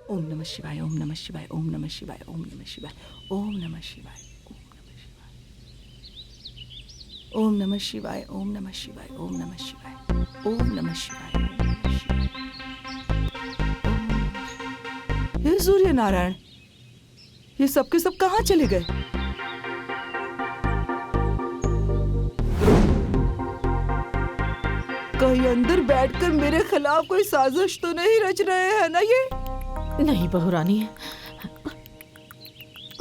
ओम नमः शिवाय, ओम नमः शिवाय, ओम नमः शिवाय, ओम नमः शिवाय, ओम नमः शिवाय, ओम नमः शिवाय, ओम नमः शिवाय, ओम नमः शिवाय, ओम नमः शिवाय, ओम नमः शिवाय। हे सूर्य नारायण, ये सब के सब कहाँ चले गए? कहीं अंदर बैठकर मेरे खिलाफ कोई साजिश तो नहीं रच रहे हैं ना ये? नहीं बहुरानी।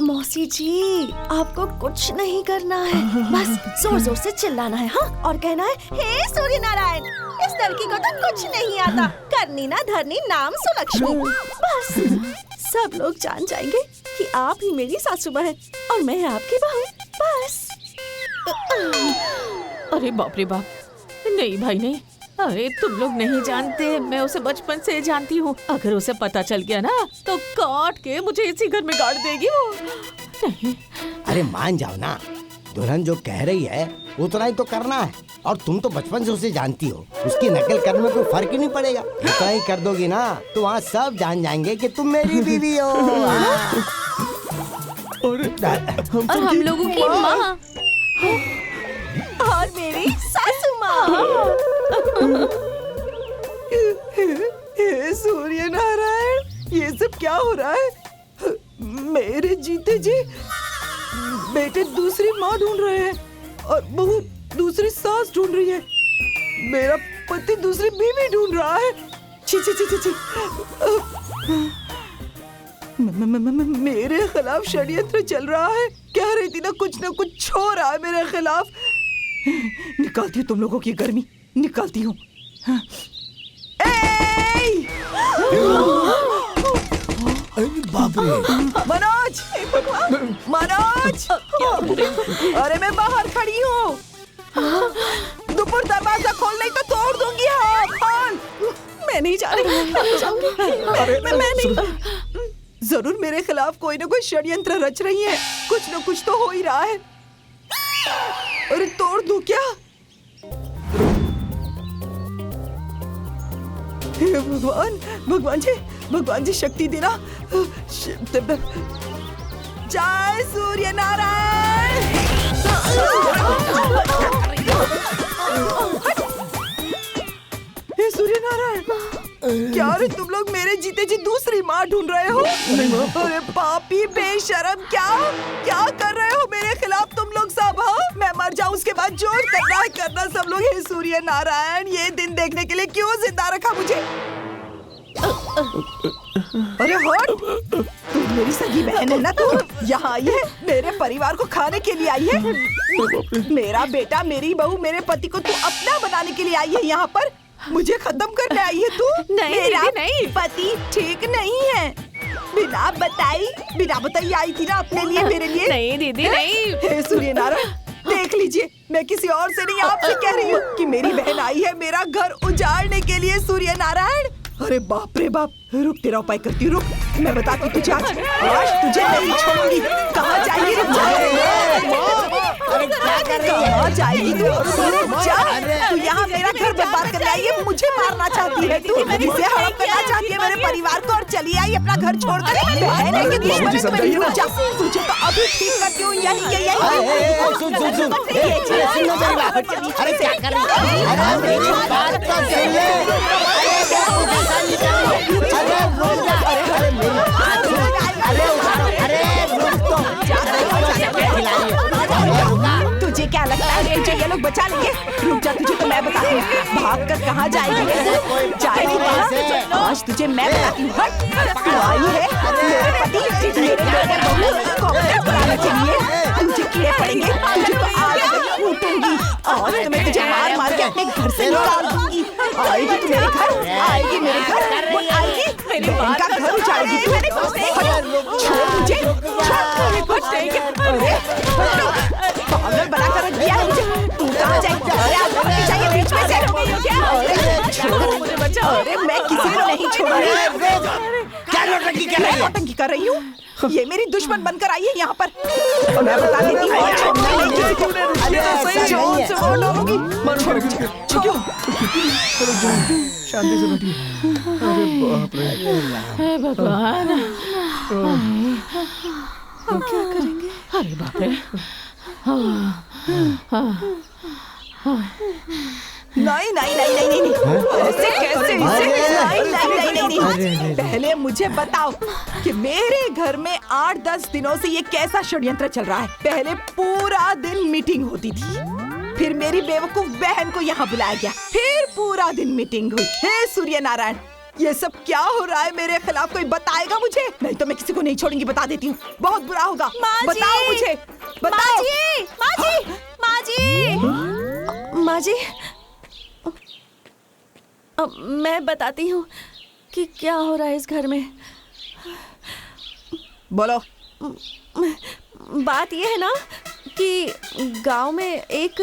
मौसी जी, आपको कुछ नहीं करना है, बस जोर जोर से चिल्लाना है, हाँ? और कहना है, हे सूर्य नारायण, इस लड़की को तो कुछ नहीं आता, करनी ना धरनी नाम सुलक्ष्मी। बस सब लोग जान जाएंगे कि आप ही मेरी सासू माँ हैं और मैं आपकी बहू। बस। अरे बाप रे बाप, नहीं भाई नहीं। अरे तुम लोग नहीं जानते, मैं उसे बचपन से जानती हूँ। अगर उसे पता चल गया ना तो काट के मुझे इसी घर में गाड़ देगी वो। नहीं। अरे मान जाओ ना, दुल्हन जो कह रही है उतना ही तो करना है। और तुम तो बचपन से उसे जानती हो, उसकी नकल करने में कोई फर्क ही नहीं पड़ेगा। इतना ही कर दोगी ना तो वहाँ सब जान जाएंगे कि तुम मेरी बीवी हो। और हम लोगों की माँ और मेरी सासू माँ। हे सूर्य नारायण, ये सब क्या हो रहा है? मेरे जीते जी बेटे दूसरी माँ ढूंढ रहे हैं और बहू दूसरी सास ढूंढ रही है। मेरा पति दूसरी बीवी ढूंढ रहा है। छी छी छी छी छी। मेरे खिलाफ षड्यंत्र चल रहा है। कह रही थी ना कुछ हो रहा है मेरे खिलाफ। निकालती हूँ तुम लोगों की गर्मी, निकालती हूँ। बाप रे। मनोज, मनोज, अरे मैं बाहर खड़ी हूँ। दोपहर दरवाजा खोल नहीं तो तोड़ दूंगी। हाँ खोल। मैं नहीं जा रही। मैं नहीं। जरूर मेरे खिलाफ कोई ना कोई षड्यंत्र रच रही है। कुछ न कुछ तो हो ही रहा है। अरे तोड़ दूं क्या? हे भगवान जी शक्ति देना। जय सूर्य नारायण। हे सूर्य नारायण, क्या रे तुम लोग मेरे जीते जी दूसरी माँ ढूंढ रहे हो? अरे पापी बेशरम, क्या कर रहे हो मेरे खिलाफ तुम लोग सब? हाँ, मैं मर जाऊं उसके बाद जो करना सब लोग। हे सूर्य नारायण, ये दिन देखने के लिए क्यों जिंदा रखा मुझे? अरे हट, तू मेरी सगी बहन है ना? तू यहाँ आई है, मेरे परिवार को खाने के लिए आई है। मेरा बेटा, मेरी बहू, मेरे पति को तू अपना बनाने के लिए आई है यहाँ पर। मुझे खत्म करने आई है तू? नहीं, मेरा नहीं। पति ठीक नहीं है। बिना बताई आई थी ना अपने लिए, मेरे लिए। नहीं दीदी नहीं। हे सूर्य नारायण, देख लीजिए, मैं किसी और से नहीं आपसे कह रही हूँ कि मेरी बहन आई है मेरा घर उजाड़ने के लिए। सूर्य नारायण, अरे बाप रे बाप, रुक तेरा उपाय करती हूँ, रुक। मैं बताती तुझे आज तुझे नहीं छोड़ूंगी। कहाँ जाएगी? कहाँ जाएगी तू? तू यहाँ मेरा घर बर्बाद करने आई है, मुझे मारना चाहती है तू, इसे हड़प करना चाहती है मेरे परिवार को और चली आई अपना घर छोड़कर। बहन है कि दुश्मन है? तुझे तो अभी ठीक करती हूँ। यही सुन। अरे क्या कर रही है? अरे मेरी बात तो सुन ले। तुझे क्या लगता है तुझे ये लोग बचा लेंगे? रुक जा, तुझे तो मैं बताती हूँ। भाग कर कहाँ जाएगी? जाएगी कहाँ? आज तुझे मैं बताती हूँ। हट, तू आई है मेरे पति, मेरे बेटे बहू को बुलाने के लिए। तुझे कीड़े पड़ेंगे, तुझे तो आज कूटूंगी और मैं तुझे मार के अपने घर से निकाल दूंगी। आएगी तू मेरे घर, आएगी मेरे घर, वो आएगी मेरी बहन का घर उजाड़ेगी तू। छोड़ मुझे, पागल बना कर रख दिया है मुझे। तू कहाँ जाएगी? चाहिए बीच में से। अरे मैं किसी को नहीं छोड़ूंगी। क्या नौटंकी कर रही हूँ? ये मेरी दुश्मन बनकर आई है यहाँ पर। और मैं बता देती हूँ, छोड़ शांति से बैठिए। अरे बाप रे। हे भगवान, हम क्या करेंगे? अरे बाप रे। नहीं नहीं नहीं नहीं नहीं नहीं। ऐसे कैसे? नहीं। पहले मुझे बताओ कि मेरे घर में 8-10 दिनों से ये कैसा षड्यंत्र चल रहा है। पहले पूरा दिन मीटिंग होती थी, फिर मेरी बेवकूफ बहन को यहाँ बुलाया गया, फिर पूरा दिन मीटिंग हुई। हे सूर्य नारायण, ये सब क्या हो रहा है मेरे खिलाफ? कोई बताएगा मुझे? नहीं तो मैं किसी को नहीं छोड़ूंगी, बता देती हूँ। बहुत बुरा होगा। बताओ मुझे, बताओ। माँ जी, अब मैं बताती हूँ कि क्या हो रहा है इस घर में। बोलो। बात ये है ना कि गांव में एक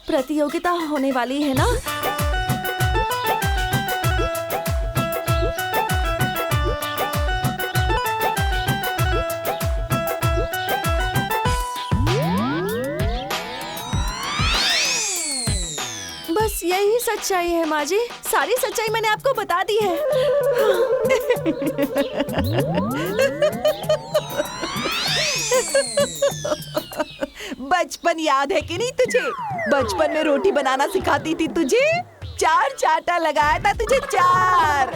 प्रतियोगिता होने वाली है ना। बस यही सच्चाई है माँ जी, सारी सच्चाई मैंने आपको बता दी है। बचपन याद है कि नहीं तुझे? बचपन में रोटी बनाना सिखाती थी तुझे। 4 चाटा लगाया था तुझे, 4।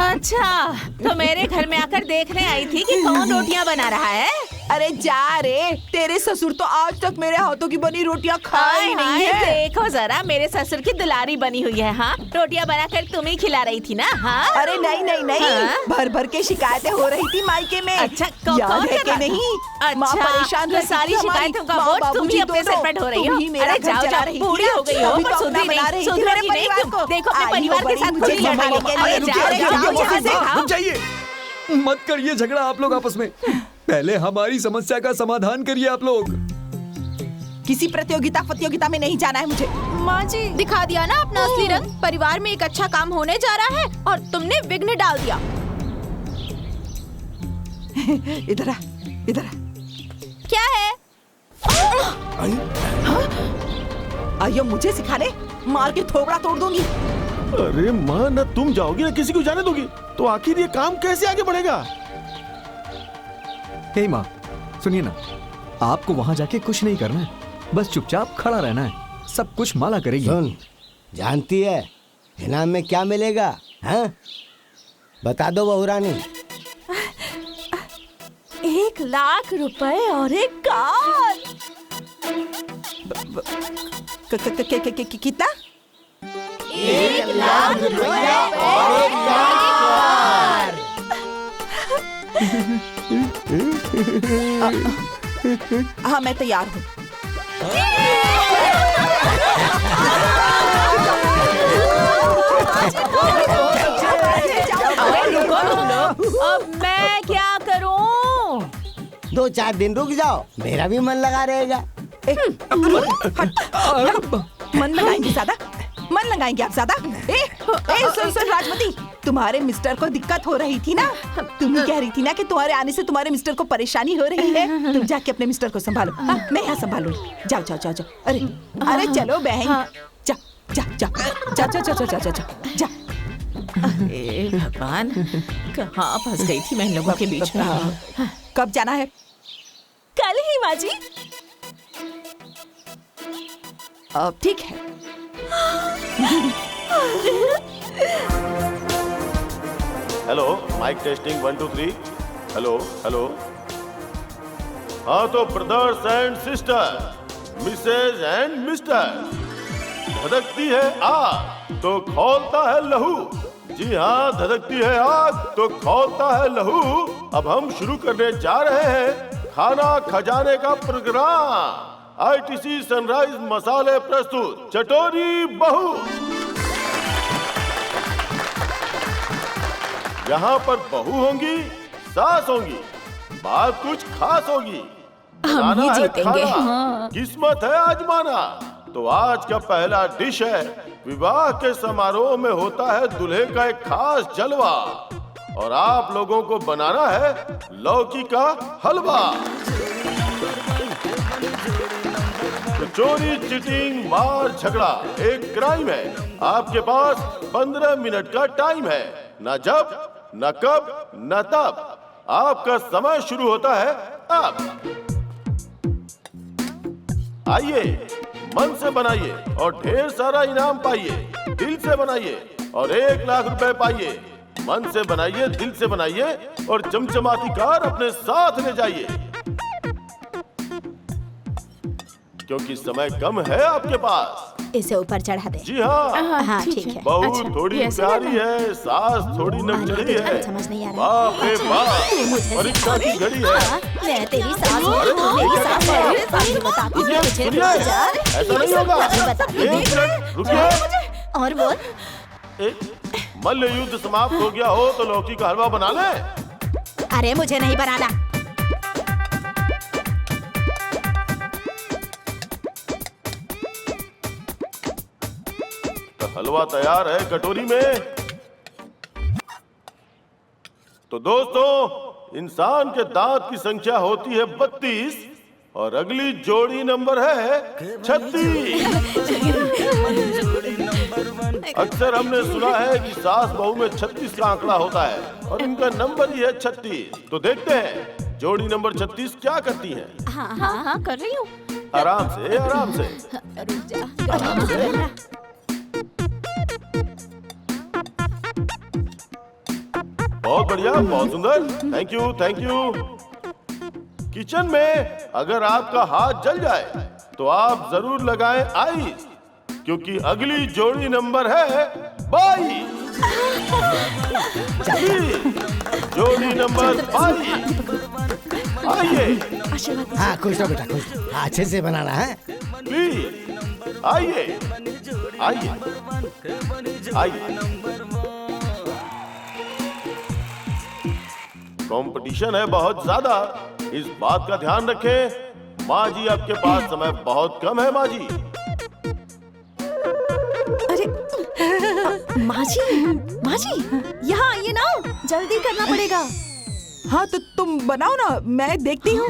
अच्छा, तो मेरे घर में आकर देखने आई थी कि कौन रोटियां बना रहा है? अरे जा रे, तेरे ससुर तो आज तक मेरे हाथों की बनी रोटियां खाई नहीं है। देखो जरा, मेरे ससुर की दुलारी बनी हुई है। हाँ, रोटियां बनाकर तुम ही खिला रही थी ना? हाँ? अरे नहीं नहीं नहीं, हाँ? भर भर के शिकायतें हो रही थी मायके में। अच्छा, याद है कि नहीं? माँ परेशान रहती थी सारी हमारी। शिकायतों का माँ बोझ तुम बाबूजी ही अपने दोनों। सिर पर ढो रही हो। तुम ही मेरा अरे घर जाओ चला जाओ, रही थी बूढ़ी ना। हो गई हो, अभी पर तो सुधरी अपना बना नहीं, रही थी सुधरोगी मेरे नहीं परिवार तुम। को। देखो अपने आई हो परिवार के बड़ी, साथ मुझे खुद लड़ रही हो। संभालने के अरे लिए। जाओ जाओ, यहाँ से खाओ। रुक जाइए, मत करिए झगड़ा आप लोग आपस में। पहले हमारी समस्या का समाधान करिए आप लोग। किसी प्रतियोगिता में नहीं जाना है मुझे। माँ जी, दिखा दिया ना अपना असली रंग। परिवार में एक अच्छा काम होने जा रहा है और तुमने विघ्न डाल दिया। इधर आ, इधर आ। क्या है? आइयो मुझे सिखाने, मार के थोबड़ा तोड़ दूंगी। अरे माँ, ना तुम जाओगी ना किसी को जाने दोगी, तो आखिर ये काम कैसे आगे बढ़ेगा? हे माँ, सुनिए ना, आपको वहाँ जाके कुछ नहीं करना है, बस चुपचाप खड़ा रहना है। सब कुछ माला करेगी। सुन, जानती है इनाम में क्या मिलेगा? हाँ, बता दो बहू रानी। 1 लाख रुपए और एक कार। कितना? 1 लाख रुपए और एक कार। हाँ मैं तैयार हूँ। अरे रुको तुम लोग, अब मैं क्या करूं? 2-4 दिन रुक जाओ, मेरा भी मन लगा रहेगा। मन लगाएंगे ज्यादा, मन लगाएंगे आप ज्यादा। सुन राजमती, तुम्हारे मिस्टर को दिक्कत हो रही थी ना? तुम ही कह रही थी ना कि तुम्हारे आने से तुम्हारे मिस्टर को परेशानी हो रही है। तुम जाके अपने मिस्टर को संभालो। हाँ, मैं यहाँ संभालूंगी। जाओ जाओ जाओ जाओ। अरे चलो बहन, जा जा जा जा जा जा जा जा जा जा। अरे भगवान, कहाँ फंस गई थी मैं इन लोगों के बीच में। कब जाना है? कल ही माँ जी। अब ठीक है। Hello, mike testing 1 2 3। Hello hello. हाँ तो brothers and sister, Mrs and Mister, धधकती है आग तो खौलता है लहू। जी हाँ, धधकती है आग तो खौलता है लहू। अब हम शुरू करने जा रहे हैं खाना खजाने का प्रोग्राम। आईटीसी सनराइज मसाले प्रस्तुत चटोरी बहू। यहाँ पर बहू होंगी, सास होंगी, बात कुछ खास होगी। हम ही बनाना है जीतेंगे। खाना, किस्मत है आजमाना। तो आज का पहला डिश है, विवाह के समारोह में होता है दूल्हे का एक खास जलवा, और आप लोगों को बनाना है लौकी का हलवा। तो चोरी, चीटिंग, मार झगड़ा एक क्राइम है। आपके पास 15 मिनट का टाइम है। न जब, न कब, न तब। आपका समय शुरू होता है अब। आइए, मन से बनाइए और ढेर सारा इनाम पाइए। दिल से बनाइए और 1 लाख रुपए पाइए। मन से बनाइए, दिल से बनाइए और चमचमाती कार अपने साथ ले जाइए, क्योंकि समय कम है आपके पास। इसे ऊपर चढ़ा दे। जी हाँ, हाँ ठीक है। बहू अच्छा, थोड़ी ये ऐसे प्यारी है, सास थोड़ी नकचढ़ी है। समझ नहीं आ रहा। बाप रे बाप, तू मुझे परीक्षा की सिखा दे। घड़ी है। हाँ, मैं तेरी सास हूँ, तू मेरी सास है। अभी बताती हूँ तुझे। सुनिए, ऐसा नहीं होगा। बताती 1 मिनट रुकिए। और बोल। मल्ल युद्ध समाप्त हो गया हो तो लौकी का हलवा बना ले। अरे मुझे नहीं बनाना। तो हलवा तैयार है कटोरी में। तो दोस्तों, इंसान के दांत की संख्या होती है 32 और अगली जोड़ी नंबर है 36। अक्सर हमने सुना है कि सास बहू में 36 का आंकड़ा होता है और इनका नंबर ही है 36। तो देखते हैं जोड़ी नंबर 36 क्या करती है। हाँ कर रही हूँ। आराम से, आराम से। रुक जा। आराम से। बहुत बढ़िया, बहुत सुंदर। Thank you, thank you. Kitchen में अगर आपका हाथ जल जाए तो आप जरूर लगाएं आइस, क्योंकि अगली जोड़ी नंबर है 22। जोड़ी नंबर 22। आइए। हाँ खुश रहो बेटा, खुश। हाँ, अच्छे से बनाना है। प्लीज आइए, आइए, आइए। कंपटीशन है बहुत ज्यादा, इस बात का ध्यान रखें। माँ जी, आपके पास समय बहुत कम है। माँ जी, अरे माँ जी यहाँ आइए ना, जल्दी करना पड़ेगा। हाँ तो तुम बनाओ ना, मैं देखती हूँ।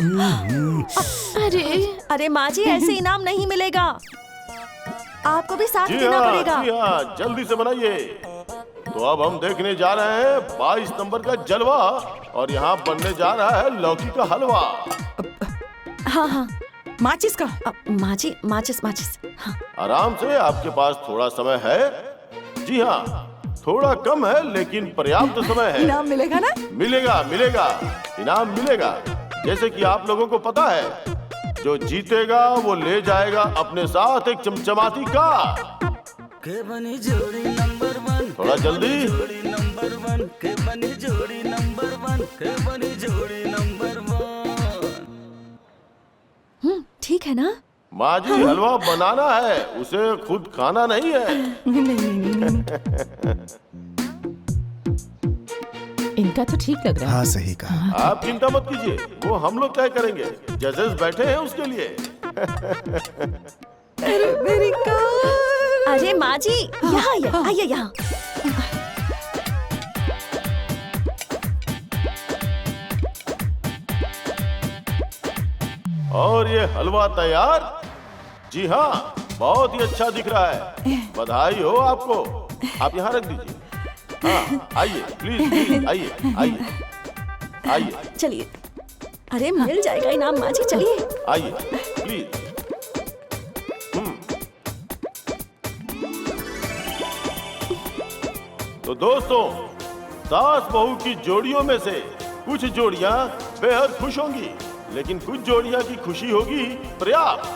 अरे माँ जी, ऐसे इनाम नहीं मिलेगा, आपको भी साथ जी देना हाँ, पड़ेगा। जी हाँ, जल्दी से बनाइए। तो अब हम देखने जा रहे हैं 22 नंबर का जलवा और यहाँ बनने जा रहा है लौकी का हलवा। हाँ हाँ माचिस का। माँ जी, माचिस। हाँ। आराम से, आपके पास थोड़ा समय है। जी हाँ, थोड़ा कम है लेकिन पर्याप्त समय है। इनाम मिलेगा ना? मिलेगा, मिलेगा, इनाम मिलेगा। जैसे कि आप लोगों को पता है, जो जीतेगा वो ले जाएगा अपने साथ एक चमचमाती कार। थोड़ा जल्दी। ठीक है ना? माँ जी, हलवा बनाना है, उसे खुद खाना नहीं है। इनका तो ठीक लग रहा है। हाँ सही कहा। आप चिंता मत कीजिए, वो हम लोग तय करेंगे। जजेस बैठे हैं उसके लिए। मेरी कार। अरे माँ जी, यहाँ आइए यहाँ। और ये हलवा तैयार। जी हाँ, बहुत ही अच्छा दिख रहा है। बधाई हो आपको। आप यहाँ रख दीजिए। हाँ, आइए प्लीज, आइए, आइए, आइए। चलिए। अरे मिल जाएगा इनाम माँ जी, चलिए। आइए प्लीज। तो दोस्तों, सास बहू की जोड़ियों में से कुछ जोड़ियां बेहद खुश होंगी, लेकिन कुछ जोड़ियां की खुशी होगी पर्याप्त,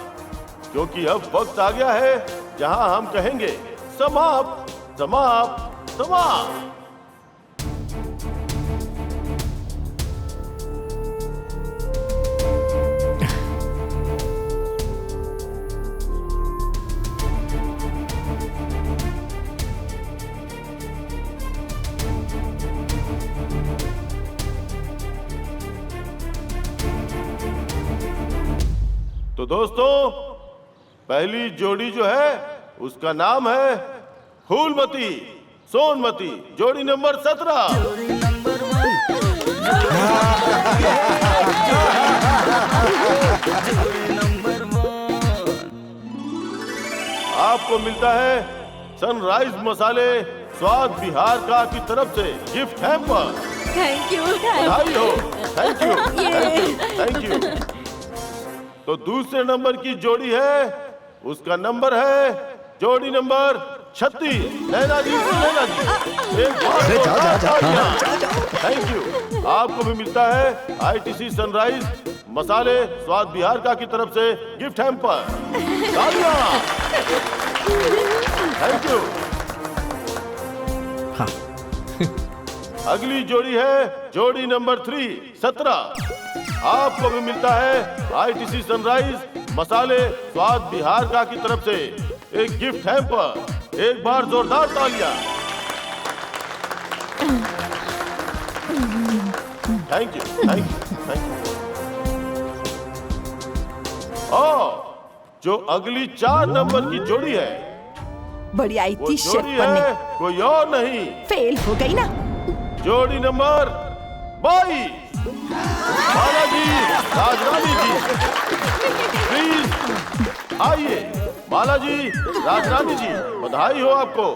क्योंकि अब वक्त आ गया है जहां हम कहेंगे समाप्त, समाप्त, समाप्त। तो दोस्तों, पहली जोड़ी जो है उसका नाम है फूलमती सोनमती, जोड़ी नंबर 17। आपको मिलता है सनराइज मसाले स्वाद बिहार का की तरफ से गिफ्ट हैम्पर। Thank you. बधाई हो। Thank you, thank you, thank you. तो दूसरे नंबर की जोड़ी है, उसका नंबर है जोड़ी नंबर 36। नैना जी, नैना जी, एक बार थैंक यू। आपको भी मिलता है आईटीसी सनराइज मसाले स्वाद बिहार का की तरफ से गिफ्ट हैम्पर। तालियां। Thank you. हाँ। अगली जोड़ी है जोड़ी नंबर 3, 17। आपको भी मिलता है आईटीसी सनराइज मसाले स्वाद बिहार का की तरफ से एक गिफ्ट हैम्पर। एक बार जोरदार तालियां। Thank you, thank you, thank you. जो अगली 4 नंबर की जोड़ी है, बड़ी आई वो थी जोड़ी शेफ बनने, है कोई और नहीं, फेल हो गई ना। जोड़ी नंबर 22। बालाजी, राजरानी जी, प्लीज आइए। बालाजी, राजरानी जी, बधाई हो आपको।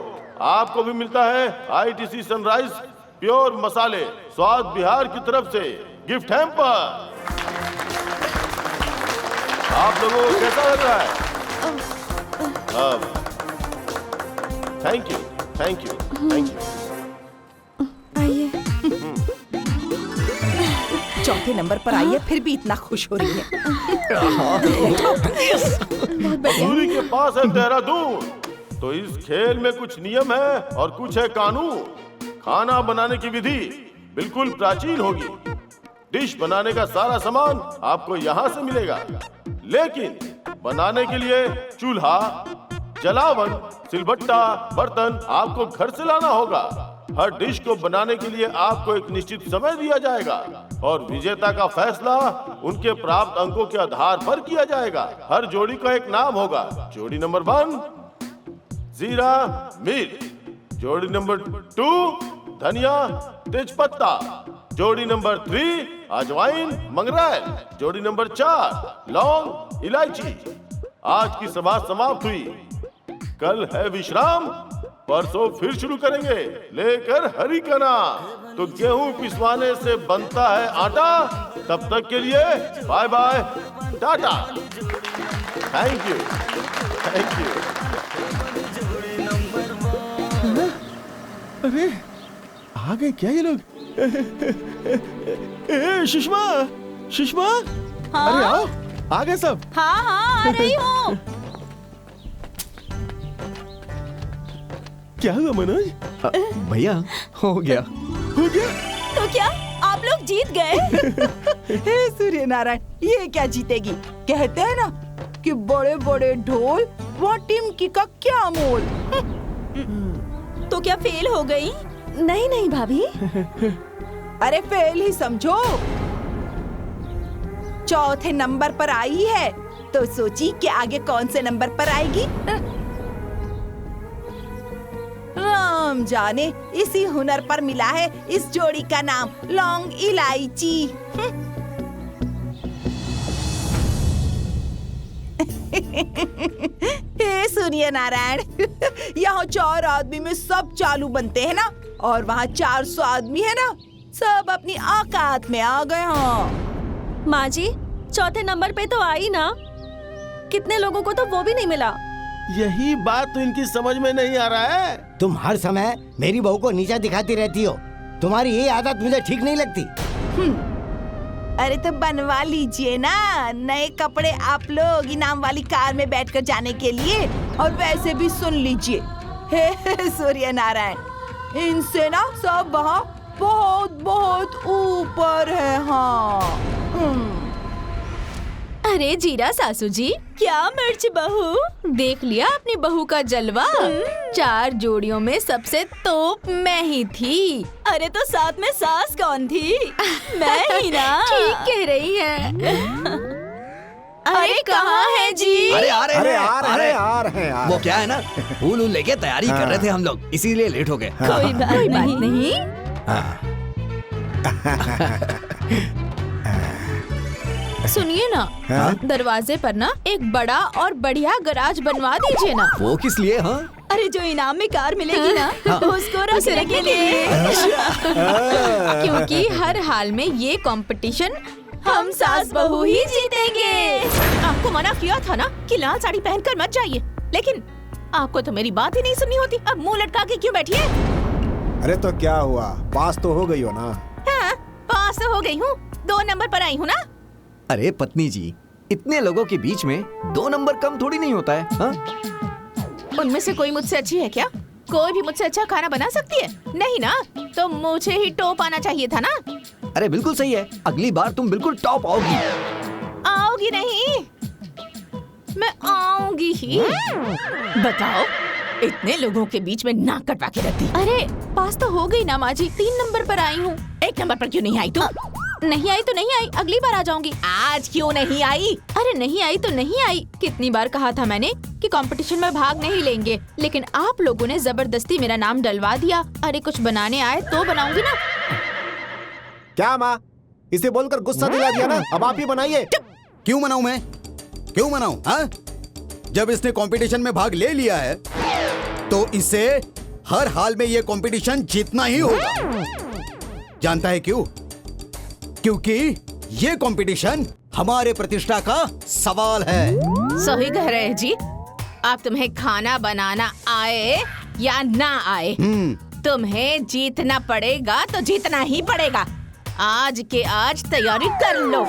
आपको भी मिलता है आईटीसी सनराइज प्योर मसाले स्वाद बिहार की तरफ से गिफ्ट हैम्पर। आप लोगों को कैसा लग रहा है? Thank you, thank you, thank you. आइए। चौथे नंबर पर आई है, फिर भी इतना खुश हो रही है। मसूरी के पास है देहरादून। तो इस खेल में कुछ नियम है और कुछ है कानून। खाना बनाने की विधि बिल्कुल प्राचीन होगी। डिश बनाने का सारा सामान आपको यहाँ से मिलेगा, लेकिन बनाने के लिए चूल्हा, जलावन, सिलबट्टा, बर्तन आपको घर से लाना होगा। हर डिश को बनाने के लिए आपको एक निश्चित समय दिया जाएगा और विजेता का फैसला उनके प्राप्त अंकों के आधार पर किया जाएगा। हर जोड़ी का एक नाम होगा। जोड़ी नंबर 1 जीरा मिर्च, जोड़ी नंबर 2 धनिया तेजपत्ता, जोड़ी नंबर 3 अजवाइन मंगरेल, जोड़ी नंबर 4 लौंग इलायची। आज की सभा समाप्त हुई। कल है विश्राम, परसों फिर शुरू करेंगे लेकर हरी का नाम। तो गेहूं पिसवाने से बनता है आटा। तब तक के लिए bye bye, tata. Thank you, thank you. अरे आ गए क्या ये लोग? ए सुषमा, सुषमा, हाँ? अरे आओ, आ गए सब। हाँ हाँ आ रही हूँ। क्या हुआ मनोज? भैया हो गया। हो गया? तो क्या आप लोग जीत गए? हे सूर्य नारायण, ये क्या जीतेगी? कहते हैं ना कि बड़े बड़े ढोल वहाँ टिमकी का क्या मोल। तो क्या फेल हो गई? नहीं नहीं भाभी। अरे फेल ही समझो। चौथे नंबर पर आई है, तो सोची कि आगे कौन से नंबर पर आएगी। राम जाने इसी हुनर पर मिला है इस जोड़ी का नाम लौंग इलायची। हे सूर्य नारायण, यहाँ 4 आदमी में सब चालू बनते हैं ना, और वहाँ 400 आदमी है ना, सब अपनी औकात में आ गए। हाँ माँ जी, चौथे नंबर पे तो आई ना, कितने लोगों को तो वो भी नहीं मिला। यही बात तो इनकी समझ में नहीं आ रहा है। तुम हर समय मेरी बहू को नीचा दिखाती रहती हो। तुम्हारी ये आदत मुझे ठीक नहीं लगती। अरे तो बनवा लीजिए ना नए कपड़े आप लोग इनाम वाली कार में बैठकर जाने के लिए। और वैसे भी सुन लीजिए, हे सूर्य नारायण, इनसे ना सब वहाँ बहुत बहुत ऊपर है। हाँ अरे जीरा सासू जी, क्या मिर्च बहू, देख लिया अपनी बहू का जलवा। 4 जोड़ियों में सबसे तोप मैं ही थी। अरे तो साथ में सास कौन थी? मैं ही ना। ठीक कह रही है। अरे कहाँ है जी? अरे आ रहे हैं, आ रहे हैं। वो क्या है ना, फूल लेके तैयारी कर रहे थे हम लोग, इसीलिए लेट हो गए। कोई बात नहीं। सुनिए ना, दरवाजे पर ना एक बड़ा और बढ़िया गराज बनवा दीजिए ना। वो किस लिए? हाँ अरे जो इनाम में कार मिलेगी ना उसको रखने के लिए। क्योंकि हर हाल में ये कंपटीशन हम सास बहू ही जीतेंगे। आपको मना किया था ना कि लाल साड़ी पहनकर मत जाइए, लेकिन आपको तो मेरी बात ही नहीं सुननी होती। अब मुंह लटका के क्यों बैठी है? अरे तो क्या हुआ, पास तो हो गई हो ना? हाँ, पास तो हो गई हूँ, 2 नंबर पर आई हूँ ना। अरे पत्नी जी, इतने लोगों के बीच में 2 नंबर कम थोड़ी नहीं होता है। हाँ? उनमें से कोई मुझसे अच्छी है क्या? कोई भी मुझसे अच्छा खाना बना सकती है? नहीं ना, तो मुझे ही टॉप आना चाहिए था ना। अरे बिल्कुल सही है, अगली बार तुम बिल्कुल टॉप आओगी। आओगी नहीं, मैं आऊंगी ही। बताओ, इतने लोगों के बीच में नाक कटवा के रखती। अरे पास तो हो गई ना माँ जी, 3 नंबर पर आई हूँ। 1 नंबर पर क्यों नहीं आई तू? नहीं आई तो नहीं आई, अगली बार आ जाऊंगी। आज क्यों नहीं आई? अरे नहीं आई तो नहीं आई। कितनी बार कहा था मैंने कि कंपटीशन में भाग नहीं लेंगे, लेकिन आप लोगों ने जबरदस्ती मेरा नाम डलवा दिया। अरे कुछ बनाने आए तो बनाऊंगी ना। क्या माँ, इसे बोलकर गुस्सा दिला दिया ना, अब आप ही बनाइए। क्यों मनाऊं मैं? क्यों मनाऊं? हाँ? जब इसने कंपटीशन में भाग ले लिया है तो इसे हर हाल में ये कंपटीशन जीतना ही होगा। जानता है क्यों? क्योंकि ये कंपटीशन हमारे प्रतिष्ठा का सवाल है। सही कह रहे हैं जी। अब तुम्हें खाना बनाना आए या ना आए, तुम्हें जीतना पड़ेगा तो जीतना ही पड़ेगा। आज के आज तैयारी कर लो।